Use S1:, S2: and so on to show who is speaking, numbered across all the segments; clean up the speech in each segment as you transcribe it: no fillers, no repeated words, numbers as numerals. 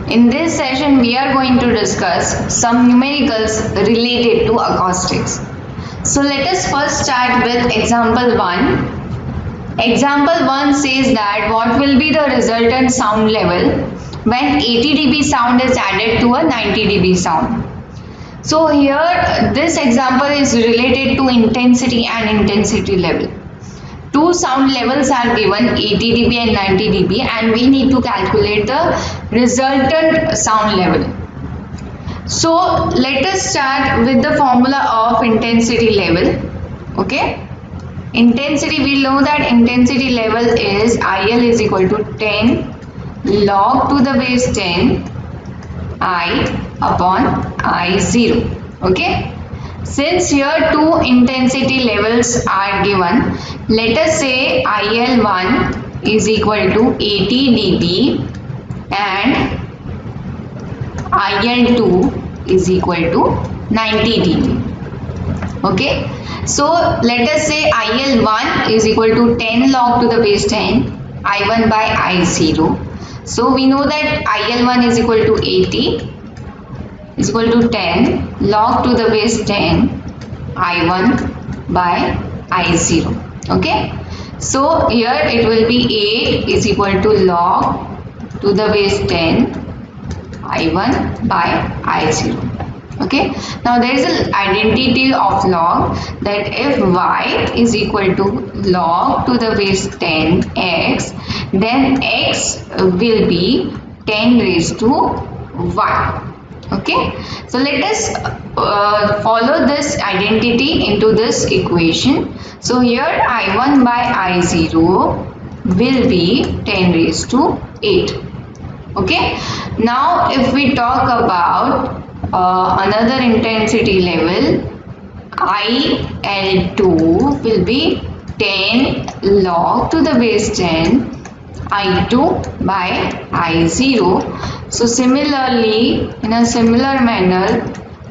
S1: In this session, we are going to discuss some numericals related to acoustics. So let us first start with example 1. Example 1 says that what will be the resultant sound level when 80 dB sound is added to a 90 dB sound. So here this example is related to intensity and intensity level. Two sound levels are given, 80 dB and 90 dB, and we need to calculate the resultant sound level. So let us start with the formula of intensity level. Okay, intensity, we know that intensity level is IL is equal to 10 log to the base 10 I upon I0. Okay, since here two intensity levels are given, let us say IL1 is equal to 80 dB and IL2 is equal to 90 dB. Okay, so let us say IL1 is equal to 10 log to the base 10 I1 by I0. So we know that IL1 is equal to 80 is equal to 10 log to the base 10 I1 by I0. Okay, so here it will be 8 is equal to log to the base 10 I1 by I0. Okay, now there is an identity of log that if y is equal to log to the base 10 x, then x will be 10 raised to 1. Okay, so let us follow this identity into this equation. So here I1 by I0 will be 10 raised to 8. Okay, now if we talk about another intensity level, IL2 will be 10 log to the base 10 I2 by I0. So similarly, in a similar manner,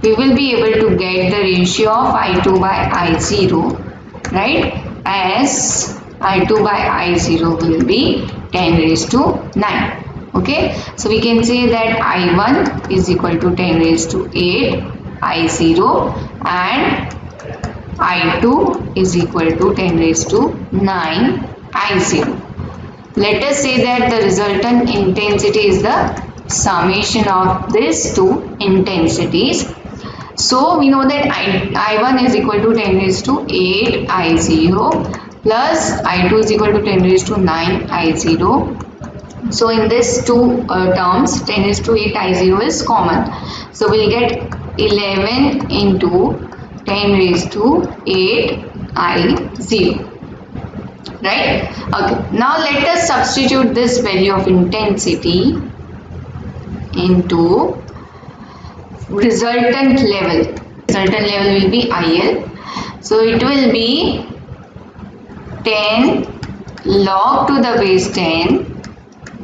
S1: we will be able to get the ratio of I2 by I0, right, as I2 by I0 will be 10 raised to 9. Okay, so we can say that I1 is equal to 10 raised to 8 I0 and I2 is equal to 10 raised to 9 I0. Let us say that the resultant intensity is the summation of these two intensities. So we know that I1 is equal to 10 raised to 8 I0 plus I2 is equal to 10 raised to 9 I0. So in these two terms, 10 raised to 8 I0 is common. So we'll get 11 into 10 raised to 8 I0. Right? Okay. Now let us substitute this value of intensity into resultant level. Resultant level will be IL. So it will be 10 log to the base 10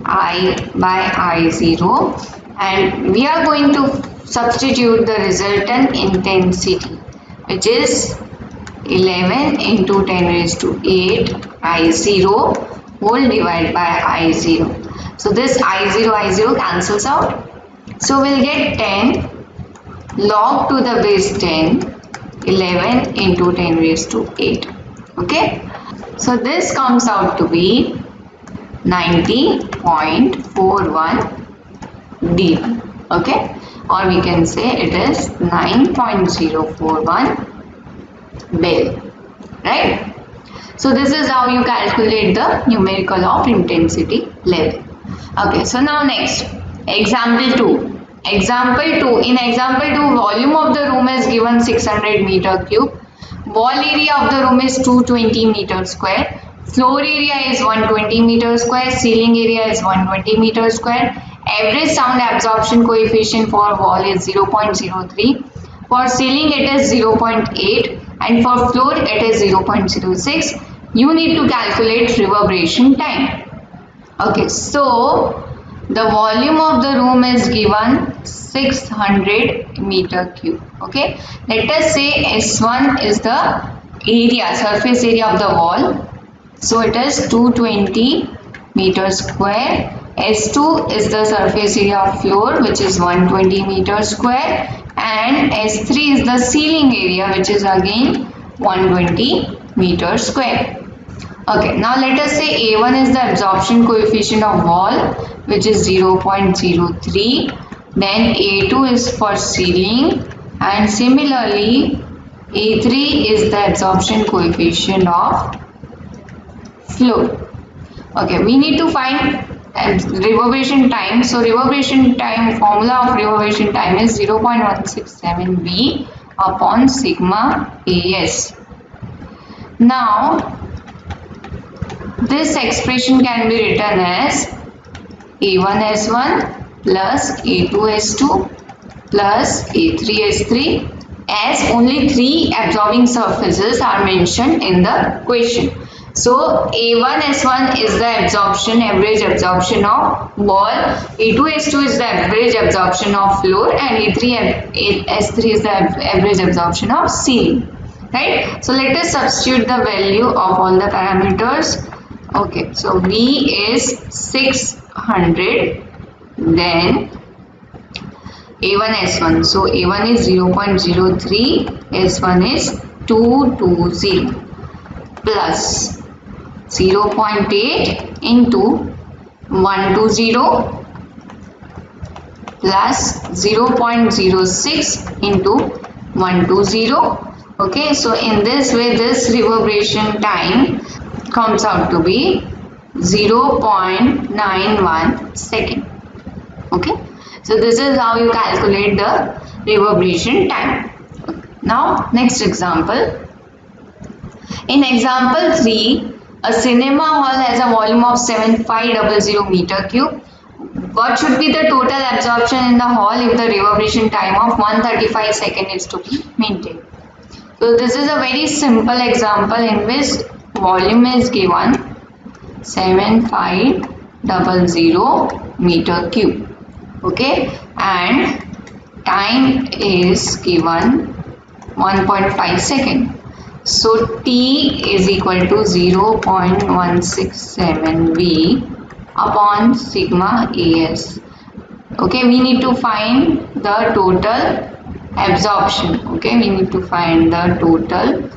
S1: I by I0, and we are going to substitute the resultant intensity, which is 11 into 10 raised to 8 I0 whole divided by I0. So this I0 cancels out. So we'll get 10 log to the base 10 11 into 10 raised to 8. Okay. So this comes out to be 90.41 dB. Okay. Or we can say it is 9.041 Bell, right? So this is how you calculate the numerical of intensity level. Okay, so now next, example 2. Example 2, in example 2, volume of the room is given 600 meter cube. Wall area of the room is 220 meter square. Floor area is 120 meter square. Ceiling area is 120 meter square. Average sound absorption coefficient for wall is 0.03. For ceiling it is 0.8. And for floor it is 0.06. You need to calculate reverberation time. Okay, so the volume of the room is given 600 meter cube. Okay, let us say S1 is the area, surface area of the wall. So it is 220 meter square. S2 is the surface area of floor, which is 120 meter square, and S3 is the ceiling area, which is again 120 meter square. Okay, now let us say A1 is the absorption coefficient of wall, which is 0.03. Then A2 is for ceiling, and similarly A3 is the absorption coefficient of floor. Okay, we need to find reverberation time. So reverberation time, formula of reverberation time is 0.167 V upon sigma AS. Now this expression can be written as A1S1 plus A2S2 plus A3S3, as only 3 absorbing surfaces are mentioned in the question. So A1S1 is the average absorption of wall, A2S2 is the average absorption of floor, and A3S3 is the average absorption of ceiling. Right? So let us substitute the value of all the parameters. Okay, so V is 600, then A1S1. So A1 is 0.03, S1 is 220 plus 0.8 into 120 plus 0.06 into 120. Okay, so in this way this reverberation time comes out to be 0.91 second. Okay, so this is how you calculate the reverberation time. Now next example. In example 3, a cinema hall has a volume of 7500 meter cube. What should be the total absorption in the hall if the reverberation time of 135 seconds is to be maintained? So this is a very simple example in which volume is given 7500 meter cube. Okay, and time is given 1.5 second. So T is equal to 0.167 V upon sigma AS. Okay, we need to find the total absorption. Okay, we need to find the total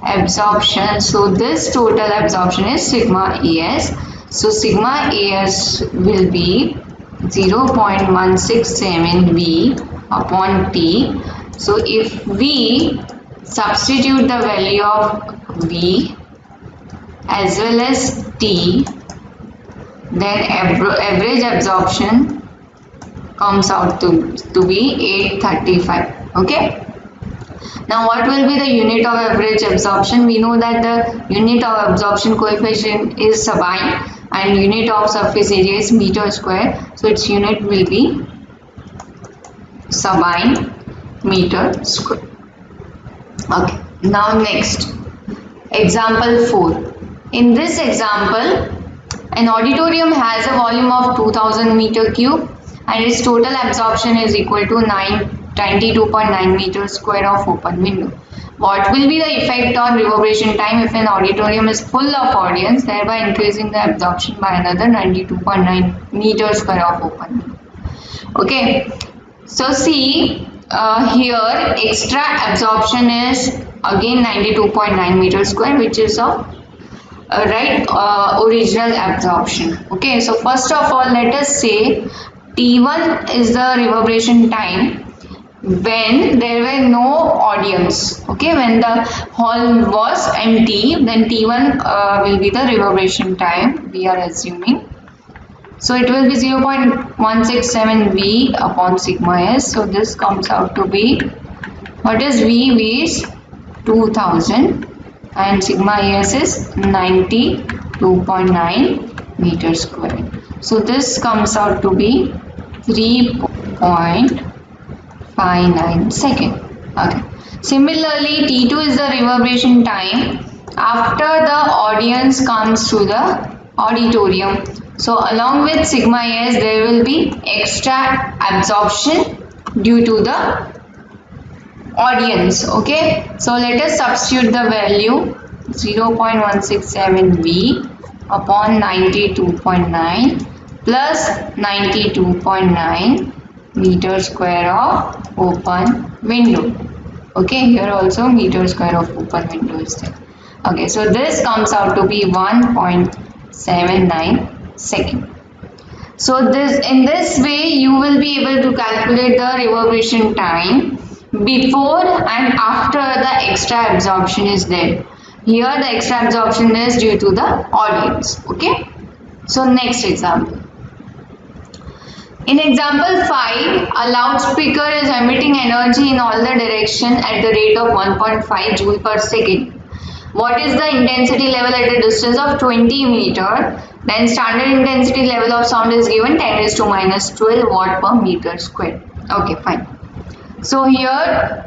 S1: absorption. So this total absorption is sigma AS. So sigma AS will be 0.167 V upon T. So if we substitute the value of V as well as T, then average absorption comes out to be 835. Okay. Now what will be the unit of average absorption? We know that the unit of absorption coefficient is sabine and unit of surface area is meter square. So its unit will be sabine meter square. Okay. Now next, example 4. In this example, an auditorium has a volume of 2000 meter cube and its total absorption is equal to 92.9 meters square of open window. What will be the effect on reverberation time if an auditorium is full of audience, thereby increasing the absorption by another 92.9 meters square of open window? Okay, so see here extra absorption is again 92.9 meters square, which is of original absorption. Okay, so first of all let us say T1 is the reverberation time when there were no audience. Okay, when the hall was empty, then T1 will be the reverberation time we are assuming. So it will be 0.167 V upon sigma S. So this comes out to be, what is V? V is 2000 and sigma S is 92.9 meters square. So this comes out to be 3.59 second. Okay. Similarly, T2 is the reverberation time after the audience comes to the auditorium. So along with sigma S, there will be extra absorption due to the audience. Okay, so let us substitute the value 0.167 V upon 92.9 plus 92.9 meter square of open window. Okay, here also meter square of open window is there. Okay, so this comes out to be 1.79 second. So in this way you will be able to calculate the reverberation time before and after the extra absorption is there. Here the extra absorption is due to the audience. Okay. So next example. In example 5, a loudspeaker is emitting energy in all the direction at the rate of 1.5 joule per second. What is the intensity level at a distance of 20 meter? Then standard intensity level of sound is given 10 raised to minus 12 watt per meter square. Okay, fine. So here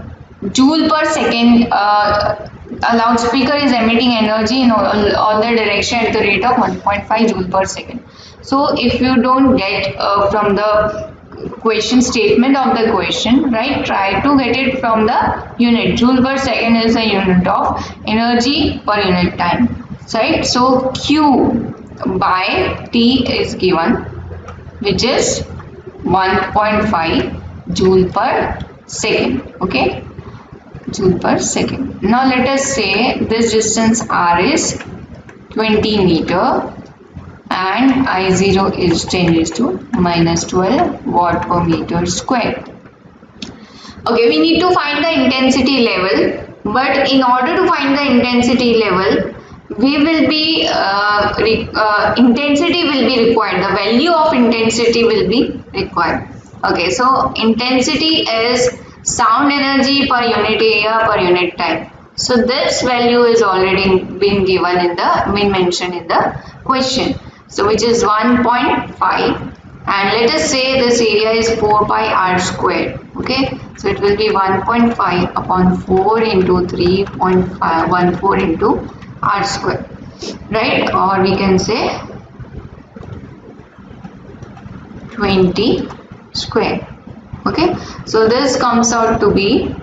S1: joule per second, a loudspeaker is emitting energy in all the direction at the rate of 1.5 joule per second. So if you don't get from the question statement of the question, right, try to get it from the unit. Joule per second is the unit of energy per unit time, right? So Q by T is given, which is 1.5 joule per second. Okay, joule per second. Now let us say this distance R is 20 meter and I0 is 10 raised to minus 12 watt per meter square. Okay, we need to find the intensity level, but in order to find the intensity level, we will be intensity will be required. The value of intensity will be required. Okay, so intensity is sound energy per unit area per unit time. So this value is already been mentioned in the question. So which is 1.5, and let us say this area is 4 pi r square. Okay, so it will be 1.5 upon 4 into 3.14 into r square, right? Or we can say 20 square. Okay, so this comes out to be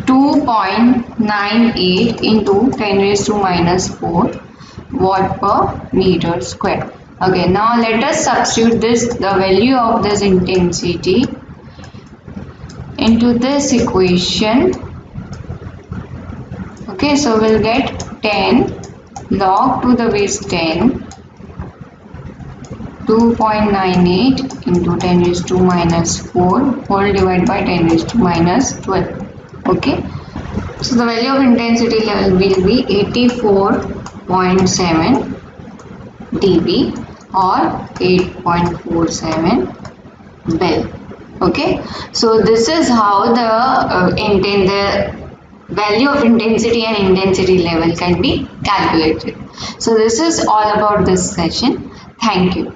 S1: 2.98 into 10 raised to minus 4 watt per meter square. Okay, now let us substitute the value of this intensity into this equation. Okay, so we'll get 10 log to the base 10 2.98 into 10 raised to minus 4 whole divided by 10 raised to minus 12. Okay, so the value of intensity level will be 84.7 dB or 8.47 Bell. Okay, so this is how the value of intensity and intensity level can be calculated. So this is all about this session. Thank you.